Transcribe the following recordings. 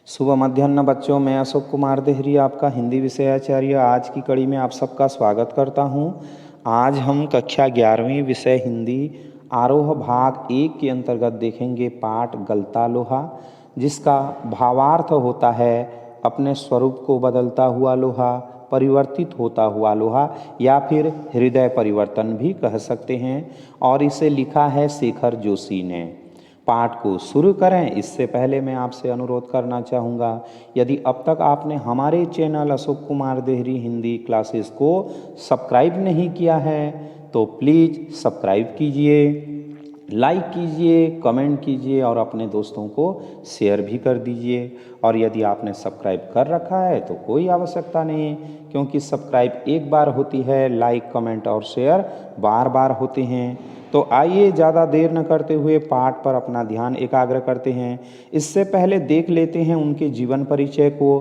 शुभ मध्याह्न बच्चों, मैं अशोक कुमार देहरी आपका हिंदी विषयाचार्य आज की कड़ी में आप सबका स्वागत करता हूं। आज हम कक्षा 11वीं विषय हिंदी आरोह भाग 1 के अंतर्गत देखेंगे पाठ गलता लोहा, जिसका भावार्थ होता है अपने स्वरूप को बदलता हुआ लोहा, परिवर्तित होता हुआ लोहा या फिर हृदय परिवर्तन भी कह सकते हैं। और इसे लिखा है शेखर जोशी ने। पाठ को शुरू करें इससे पहले मैं आपसे अनुरोध करना चाहूँगा, यदि अब तक आपने हमारे चैनल अशोक कुमार देहरी हिंदी क्लासेस को सब्सक्राइब नहीं किया है तो प्लीज़ सब्सक्राइब कीजिए, लाइक कीजिए, कमेंट कीजिए और अपने दोस्तों को शेयर भी कर दीजिए। और यदि आपने सब्सक्राइब कर रखा है तो कोई आवश्यकता नहीं, क्योंकि सब्सक्राइब एक बार होती है, लाइक कमेंट और शेयर बार बार होते हैं। तो आइए ज़्यादा देर न करते हुए पाठ पर अपना ध्यान एकाग्र करते हैं। इससे पहले देख लेते हैं उनके जीवन परिचय को।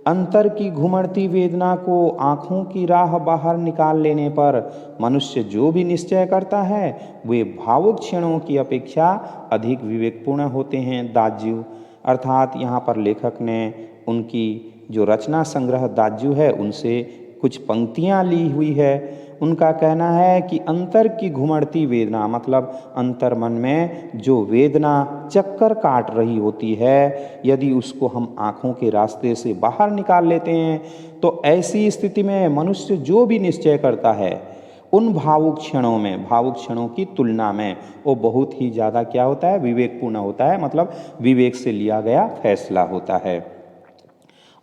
अंतर की घुमड़ती वेदना को आँखों की राह बाहर निकाल लेने पर मनुष्य जो भी निश्चय करता है वे भावुक क्षणों की अपेक्षा अधिक विवेकपूर्ण होते हैं। दाज्यू अर्थात यहाँ पर लेखक ने उनकी जो रचना संग्रह दाज्यू है उनसे कुछ पंक्तियाँ ली हुई है। उनका कहना है कि अंतर की घुमड़ती वेदना मतलब अंतर मन में जो वेदना चक्कर काट रही होती है, यदि उसको हम आँखों के रास्ते से बाहर निकाल लेते हैं तो ऐसी स्थिति में मनुष्य जो भी निश्चय करता है उन भावुक क्षणों में, भावुक क्षणों की तुलना में वो बहुत ही ज़्यादा क्या होता है, विवेकपूर्ण होता है, मतलब विवेक से लिया गया फैसला होता है।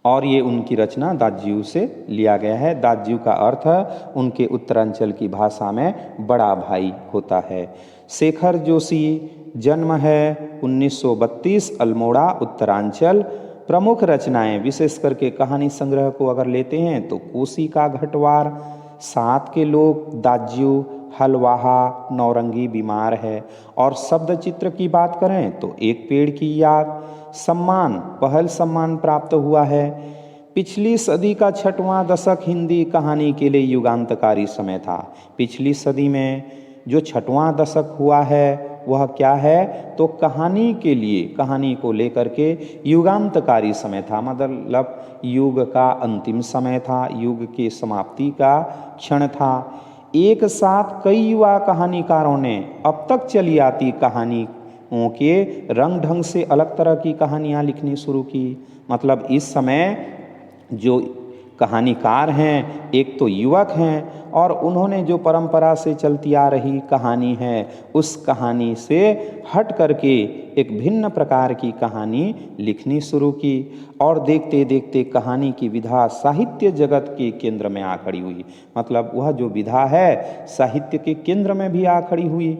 और ये उनकी रचना दाज्यू से लिया गया है। दाज्यू का अर्थ उनके उत्तरांचल की भाषा में बड़ा भाई होता है। शेखर जोशी जन्म है 1932 अल्मोड़ा उत्तरांचल। प्रमुख रचनाएं विशेष करके कहानी संग्रह को अगर लेते हैं तो कोसी का घटवार, सात के लोग, दाज्यू, हलवाहा, नौरंगी बीमार है। और शब्द चित्र की बात करें तो एक पेड़ की याद सम्मान, पहल सम्मान प्राप्त हुआ है। पिछली सदी का 6वां दशक हिंदी कहानी के लिए युगांतकारी समय था। पिछली सदी में जो 6वां दशक हुआ है वह क्या है, तो कहानी के लिए, कहानी को लेकर के युगांतकारी समय था, मतलब युग का अंतिम समय था, युग की समाप्ति का क्षण था। एक साथ कई युवा कहानीकारों ने अब तक चली आती कहानी के रंग ढंग से अलग तरह की कहानियाँ लिखनी शुरू की। मतलब इस समय जो कहानीकार हैं एक तो युवक हैं और उन्होंने जो परंपरा से चलती आ रही कहानी है उस कहानी से हट करके एक भिन्न प्रकार की कहानी लिखनी शुरू की। और देखते देखते कहानी की विधा साहित्य जगत के केंद्र में आ खड़ी हुई, मतलब वह जो विधा है साहित्य के केंद्र में भी आ खड़ी हुई।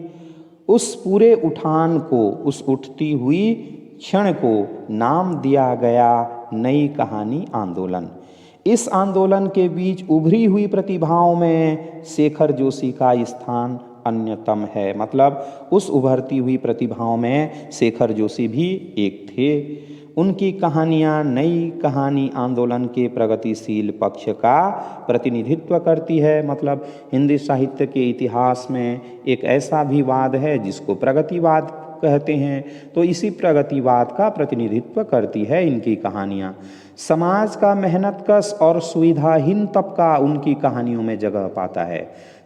उस पूरे उठान को, उस उठती हुई क्षण को नाम दिया गया नई कहानी आंदोलन। इस आंदोलन के बीच उभरी हुई प्रतिभाओं में शेखर जोशी का स्थान अन्यतम है, मतलब उस उभरती हुई प्रतिभाओं में शेखर जोशी भी एक थे। उनकी कहानियाँ नई कहानी आंदोलन के प्रगतिशील पक्ष का प्रतिनिधित्व करती है। मतलब हिंदी साहित्य के इतिहास में एक ऐसा भी वाद है जिसको प्रगतिवाद कहते हैं, तो इसी प्रगतिवाद का प्रतिनिधित्व करती है इनकी कहानियाँ। समाज का मेहनतकश और सुविधाहीन तबका उनकी कहानियों में जगह पाता है।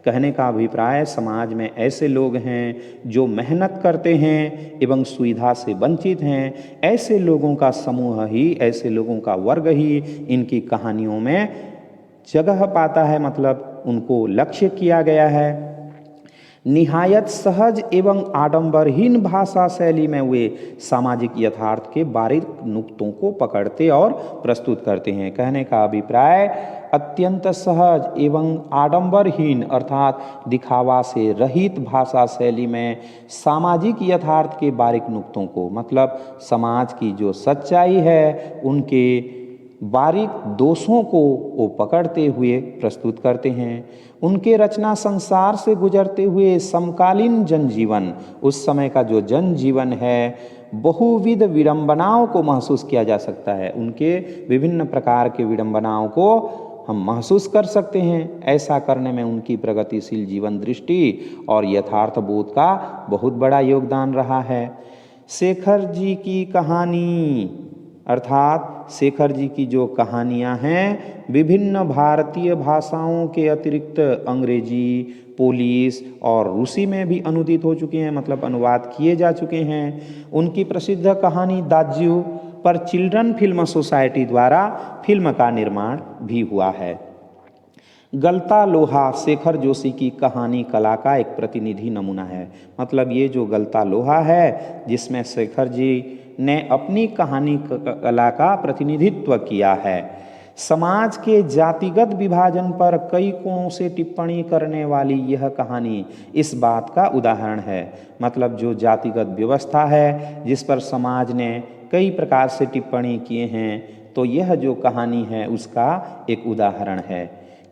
कहने का अभिप्राय, समाज में ऐसे लोग हैं जो मेहनत करते हैं एवं सुविधा से वंचित हैं, ऐसे लोगों का समूह ही, ऐसे लोगों का वर्ग ही इनकी कहानियों में जगह पाता है, मतलब उनको लक्ष्य किया गया है। निहायत सहज एवं आडंबरहीन भाषा शैली में वे सामाजिक यथार्थ के बारीक नुक्तों को पकड़ते और प्रस्तुत करते हैं। कहने का अभिप्राय, अत्यंत सहज एवं आडंबरहीन अर्थात दिखावा से रहित भाषा शैली में सामाजिक यथार्थ के बारीक नुक्तों को, मतलब समाज की जो सच्चाई है उनके बारीक दोषों को वो पकड़ते हुए प्रस्तुत करते हैं। उनके रचना संसार से गुजरते हुए समकालीन जनजीवन, उस समय का जो जनजीवन है, बहुविध विडंबनाओं को महसूस किया जा सकता है। उनके विभिन्न प्रकार के विडंबनाओं को हम महसूस कर सकते हैं। ऐसा करने में उनकी प्रगतिशील जीवन दृष्टि और यथार्थ बोध का बहुत बड़ा योगदान रहा है। शेखर जी की कहानी अर्थात शेखर जी की जो कहानियाँ हैं विभिन्न भारतीय भाषाओं के अतिरिक्त अंग्रेजी, पोलिश और रूसी में भी अनुदित हो चुके हैं, मतलब अनुवाद किए जा चुके हैं। उनकी प्रसिद्ध कहानी दाज्यू पर चिल्ड्रन फिल्म सोसाइटी द्वारा फिल्म का निर्माण भी हुआ है। गलता लोहा शेखर जोशी की कहानी कला का एक प्रतिनिधि नमूना है। मतलब ये जो गलता लोहा है जिसमें शेखर जी ने अपनी कहानी कला का प्रतिनिधित्व किया है। समाज के जातिगत विभाजन पर कई कोणों से टिप्पणी करने वाली यह कहानी इस बात का उदाहरण है। मतलब जो जातिगत व्यवस्था है जिस पर समाज ने कई प्रकार से टिप्पणी किए हैं, तो यह जो कहानी है उसका एक उदाहरण है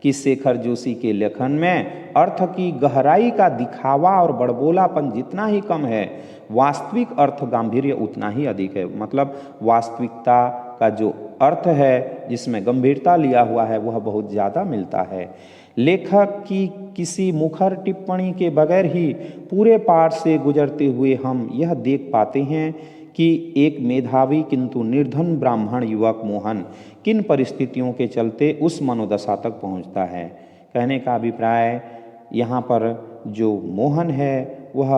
कि शेखर जोशी के लेखन में अर्थ की गहराई का दिखावा और बड़बोलापन जितना ही कम है, वास्तविक अर्थ गांभीर्य उतना ही अधिक है। मतलब वास्तविकता का जो अर्थ है जिसमें गंभीरता लिया हुआ है वह बहुत ज़्यादा मिलता है। लेखक की किसी मुखर टिप्पणी के बगैर ही पूरे पाठ से गुजरते हुए हम यह देख पाते हैं कि एक मेधावी किंतु निर्धन ब्राह्मण युवक मोहन किन परिस्थितियों के चलते उस मनोदशा तक पहुंचता है। कहने का अभिप्राय यहाँ पर जो मोहन है वह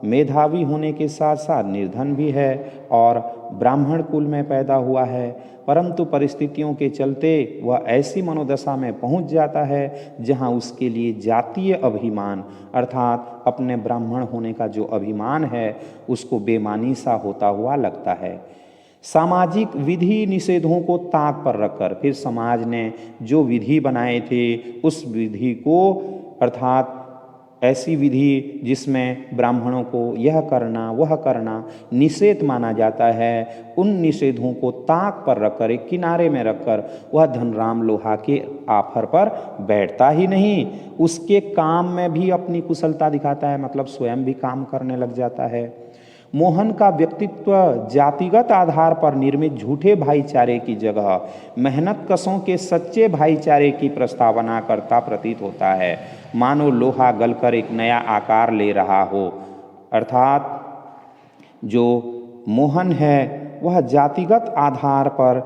मेधावी होने के साथ साथ निर्धन भी है और ब्राह्मण कुल में पैदा हुआ है, परंतु परिस्थितियों के चलते वह ऐसी मनोदशा में पहुंच जाता है जहां उसके लिए जातीय अभिमान अर्थात अपने ब्राह्मण होने का जो अभिमान है उसको बेमानी सा होता हुआ लगता है। सामाजिक विधि निषेधों को ताक पर रखकर फिर समाज ने जो विधि बनाए थे उस विधि को अर्थात ऐसी विधि जिसमें ब्राह्मणों को यह करना वह करना निषेध माना जाता है, उन निषेधों को ताक पर रखकर एक किनारे में रखकर वह धनराम लोहा के आफर पर बैठता ही नहीं, उसके काम में भी अपनी कुशलता दिखाता है, मतलब स्वयं भी काम करने लग जाता है। मोहन का व्यक्तित्व जातिगत आधार पर निर्मित झूठे भाईचारे की जगह मेहनत कशों के सच्चे भाईचारे की प्रस्तावना करता प्रतीत होता है। मानो लोहा गलकर एक नया आकार ले रहा हो। अर्थात जो मोहन है वह जातिगत आधार पर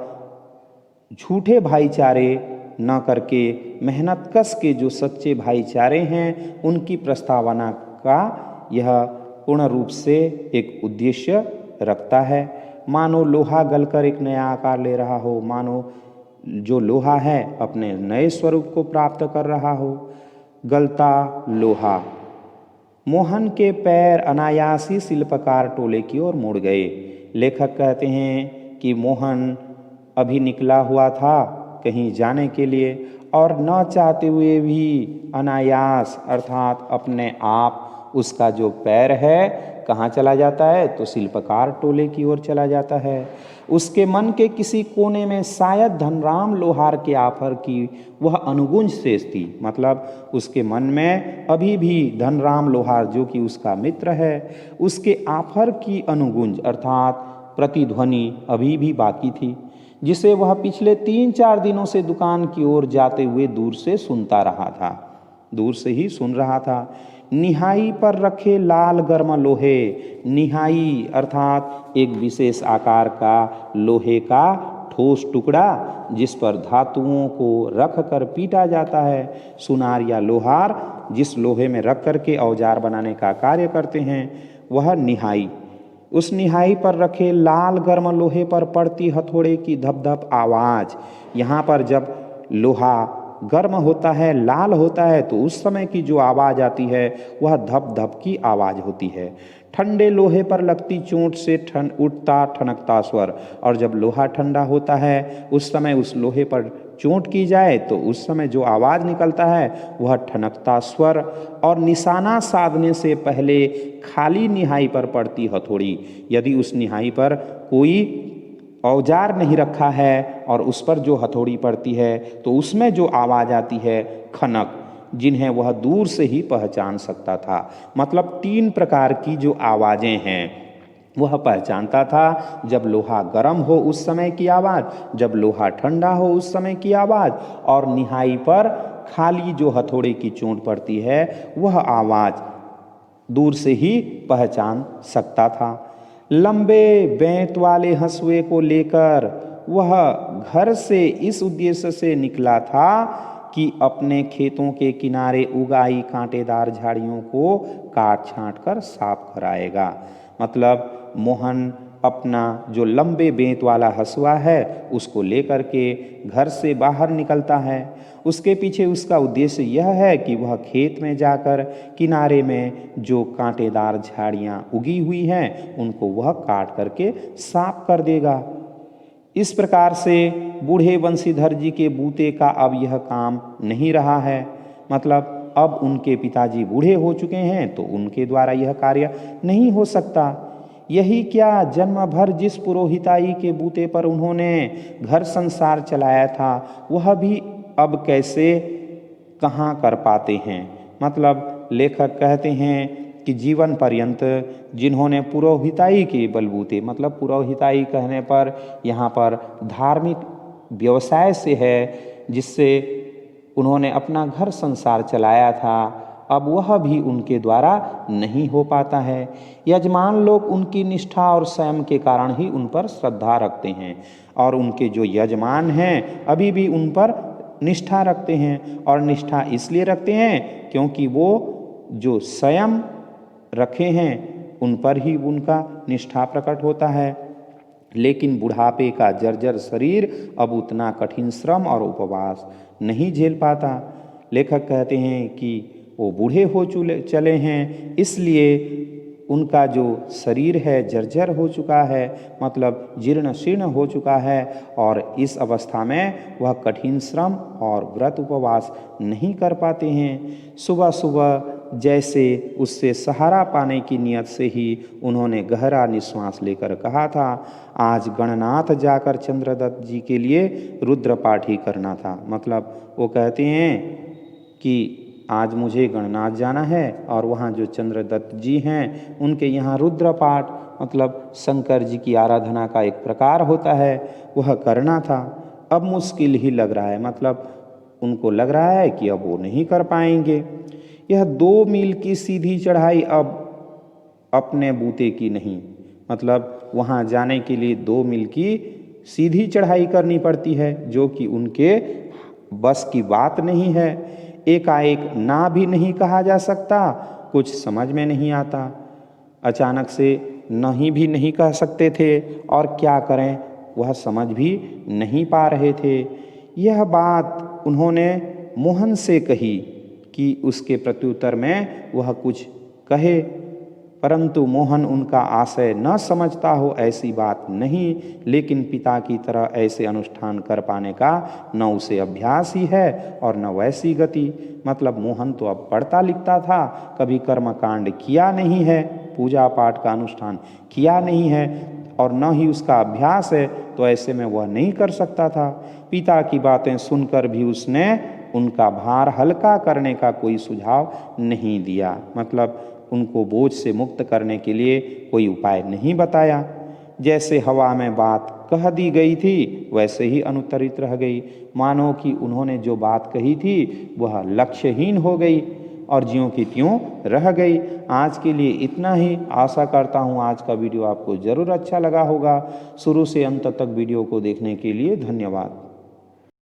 झूठे भाईचारे न करके मेहनतकश के जो सच्चे भाईचारे हैं उनकी प्रस्तावना का यह पूर्ण रूप से एक उद्देश्य रखता है। मानो लोहा गलकर एक नया आकार ले रहा हो, मानो जो लोहा है अपने नए स्वरूप को प्राप्त कर रहा हो। गलता लोहा। मोहन के पैर अनायासी शिल्पकार टोले की ओर मुड़ गए। लेखक कहते हैं कि मोहन अभी निकला हुआ था कहीं जाने के लिए और न चाहते हुए भी अनायास अर्थात अपने आप उसका जो पैर है कहाँ चला जाता है, तो शिल्पकार टोले की ओर चला जाता है। उसके मन के किसी कोने में शायद धनराम लोहार के आफर की वह अनुगुंज शेष थी। मतलब उसके मन में अभी भी धनराम लोहार जो कि उसका मित्र है उसके आफर की अनुगुंज अर्थात प्रतिध्वनि अभी भी बाकी थी, जिसे वह पिछले 3-4 दिनों से दुकान की ओर जाते हुए दूर से सुनता रहा था, दूर से ही सुन रहा था। निहाई पर रखे लाल गर्म लोहे, निहाई अर्थात एक विशेष आकार का लोहे का ठोस टुकड़ा जिस पर धातुओं को रख कर पीटा जाता है। सुनार या लोहार जिस लोहे में रख कर के औजार बनाने का कार्य करते हैं वह निहाई। उस निहाई पर रखे लाल गर्म लोहे पर पड़ती हथौड़े की धप-धप आवाज़। यहाँ पर जब लोहा गर्म होता है, लाल होता है, तो उस समय की जो आवाज़ आती है वह धप धप की आवाज़ होती है। ठंडे लोहे पर लगती चोट से उठता ठनकता स्वर, और जब लोहा ठंडा होता है उस समय उस लोहे पर चोट की जाए तो उस समय जो आवाज़ निकलता है वह ठनकता स्वर। और निशाना साधने से पहले खाली निहाई पर पड़ती हथौड़ी, यदि उस निहाई पर कोई औजार नहीं रखा है और उस पर जो हथौड़ी पड़ती है तो उसमें जो आवाज़ आती है खनक, जिन्हें वह दूर से ही पहचान सकता था। मतलब 3 प्रकार की जो आवाज़ें हैं वह पहचानता था। जब लोहा गर्म हो उस समय की आवाज़, जब लोहा ठंडा हो उस समय की आवाज़, और निहाई पर खाली जो हथौड़े की चोट पड़ती है वह आवाज़ दूर से ही पहचान सकता था। लंबे बेंत वाले हंसुए को लेकर वह घर से इस उद्देश्य से निकला था कि अपने खेतों के किनारे उगाई कांटेदार झाड़ियों को काट छांट कर साफ कराएगा। मतलब मोहन अपना जो लंबे बेंत वाला हंसुआ है उसको लेकर के घर से बाहर निकलता है। उसके पीछे उसका उद्देश्य यह है कि वह खेत में जाकर किनारे में जो कांटेदार झाड़ियाँ उगी हुई हैं उनको वह काट करके साफ कर देगा। इस प्रकार से बूढ़े बंशीधर जी के बूते का अब यह काम नहीं रहा है। मतलब अब उनके पिताजी बूढ़े हो चुके हैं तो उनके द्वारा यह कार्य नहीं हो सकता। यही क्या जन्म भर जिस पुरोहिताई के बूते पर उन्होंने घर संसार चलाया था वह भी अब कैसे कहाँ कर पाते हैं। मतलब लेखक कहते हैं कि जीवन पर्यंत जिन्होंने पुरोहिताई के बलबूते, मतलब पुरोहिताई कहने पर यहाँ पर धार्मिक व्यवसाय से है जिससे उन्होंने अपना घर संसार चलाया था, अब वह भी उनके द्वारा नहीं हो पाता है। यजमान लोग उनकी निष्ठा और संयम के कारण ही उन पर श्रद्धा रखते हैं और उनके जो यजमान हैं अभी भी उन पर निष्ठा रखते हैं। और निष्ठा इसलिए रखते हैं क्योंकि वो जो संयम रखे हैं उन पर ही उनका निष्ठा प्रकट होता है। लेकिन बुढ़ापे का जर्जर शरीर अब उतना कठिन श्रम और उपवास नहीं झेल पाता। लेखक कहते हैं कि वो बूढ़े हो चले हैं, इसलिए उनका जो शरीर है जर्जर हो चुका है, मतलब जीर्ण शीर्ण हो चुका है और इस अवस्था में वह कठिन श्रम और व्रत उपवास नहीं कर पाते हैं। सुबह सुबह जैसे उससे सहारा पाने की नियत से ही उन्होंने गहरा निश्वास लेकर कहा था, आज गणनाथ जाकर चंद्रदत्त जी के लिए रुद्रपाठ ही करना था। मतलब वो कहते हैं कि आज मुझे गणनाथ जाना है और वहाँ जो चंद्रदत्त जी हैं उनके यहाँ रुद्रपाठ, मतलब शंकर जी की आराधना का एक प्रकार होता है, वह करना था। अब मुश्किल ही लग रहा है, मतलब उनको लग रहा है कि अब वो नहीं कर पाएंगे। यह 2 मील की सीधी चढ़ाई अब अपने बूते की नहीं, मतलब वहाँ जाने के लिए 2 मील की सीधी चढ़ाई करनी पड़ती है जो कि उनके बस की बात नहीं है। एकाएक ना भी नहीं कहा जा सकता, कुछ समझ में नहीं आता। अचानक से नहीं भी नहीं कह सकते थे और क्या करें वह समझ भी नहीं पा रहे थे। यह बात उन्होंने मोहन से कही कि उसके प्रत्युत्तर में वह कुछ कहे, परंतु मोहन उनका आशय न समझता हो ऐसी बात नहीं, लेकिन पिता की तरह ऐसे अनुष्ठान कर पाने का न उसे अभ्यास ही है और न वैसी गति। मतलब मोहन तो अब पढ़ता लिखता था, कभी कर्मकांड किया नहीं है, पूजा पाठ का अनुष्ठान किया नहीं है और न ही उसका अभ्यास है, तो ऐसे में वह नहीं कर सकता था। पिता की बातें सुनकर भी उसने उनका भार हल्का करने का कोई सुझाव नहीं दिया, मतलब उनको बोझ से मुक्त करने के लिए कोई उपाय नहीं बताया। जैसे हवा में बात कह दी गई थी वैसे ही अनुत्तरित रह गई, मानो कि उन्होंने जो बात कही थी वह लक्ष्यहीन हो गई और ज्यों की त्यों रह गई। आज के लिए इतना ही। आशा करता हूँ आज का वीडियो आपको ज़रूर अच्छा लगा होगा। शुरू से अंत तक वीडियो को देखने के लिए धन्यवाद।